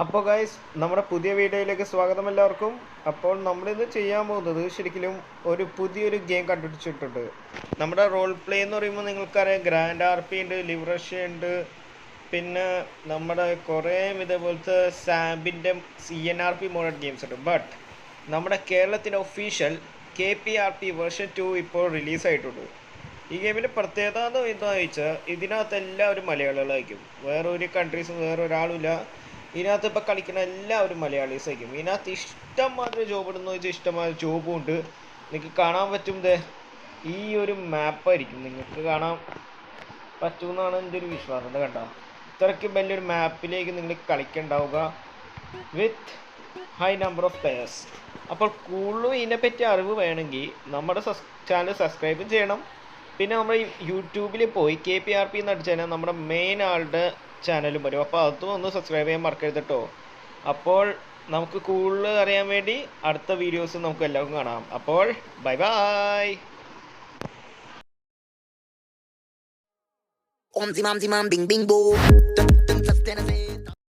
അപ്പോൾ ഗൈസ് നമ്മുടെ പുതിയ വീഡിയോയിലേക്ക് സ്വാഗതം എല്ലാവർക്കും. അപ്പോൾ നമ്മളിത് ചെയ്യാൻ പോകുന്നത് ശരിക്കും ഒരു പുതിയൊരു ഗെയിം കണ്ടുപിടിച്ചിട്ടുണ്ട്. നമ്മുടെ റോൾ പ്ലേ എന്ന് പറയുമ്പോൾ നിങ്ങൾക്കറിയാം, ഗ്രാൻഡ് ആർ പി ഉണ്ട്, ലിവറഷ്യ ഉണ്ട്, പിന്നെ നമ്മുടെ കുറേ ഇതേപോലത്തെ സാബിൻ്റെ CNRP മോഡൽ ഗെയിംസ് ഉണ്ട്. ബട്ട് നമ്മുടെ കേരളത്തിൻ്റെ ഒഫീഷ്യൽ KPRP വേർഷൻ 2 ഇപ്പോൾ റിലീസായിട്ടുണ്ട്. ഈ ഗെയിമിൻ്റെ പ്രത്യേകത എന്താണെന്ന് വെച്ചാൽ ഇതിനകത്ത് എല്ലാവരും മലയാളികളായിരിക്കും. വേറെ ഒരു കൺട്രീസും വേറെ ഒരാളുമില്ല. ഇതിനകത്ത് ഇപ്പോൾ കളിക്കുന്ന എല്ലാവരും മലയാളീസ് ആയിരിക്കും. ഇതിനകത്ത് ഇഷ്ടംമാതിരി ജോബ് ഉണ്ടെന്ന് വെച്ചാൽ ഇഷ്ടംമാതിരി ജോബും ഉണ്ട്. നിങ്ങൾക്ക് കാണാൻ പറ്റും, ഈ ഒരു മാപ്പായിരിക്കും നിങ്ങൾക്ക് കാണാൻ പറ്റുമെന്നാണ് എൻ്റെ ഒരു വിശ്വാസം. കണ്ട ഇത്രയ്ക്ക് വലിയൊരു മാപ്പിലേക്ക് നിങ്ങൾ കളിക്കുന്നുണ്ടാവുക with high number of players. അപ്പോൾ കൂടുതലും ഇതിനെപ്പറ്റി അറിവ് വേണമെങ്കിൽ നമ്മുടെ ചാനൽ സബ്സ്ക്രൈബും ചെയ്യണം. പിന്നെ നമ്മൾ യൂട്യൂബിൽ പോയി KPRP എന്ന് അടിച്ചു കഴിഞ്ഞാൽ നമ്മുടെ മെയിൻ ആളുടെ ചാനലും വരും. അപ്പോൾ അതും ഒന്ന് സബ്സ്ക്രൈബ് ചെയ്യാൻ മറക്കരുത് കേട്ടോ. അപ്പോൾ നമുക്ക് കൂടുതൽ അറിയാൻ വേണ്ടി അടുത്ത വീഡിയോസ് നമുക്ക് എല്ലാവർക്കും കാണാം. അപ്പോൾ bye bye. Om zimam zimam bing bing boom.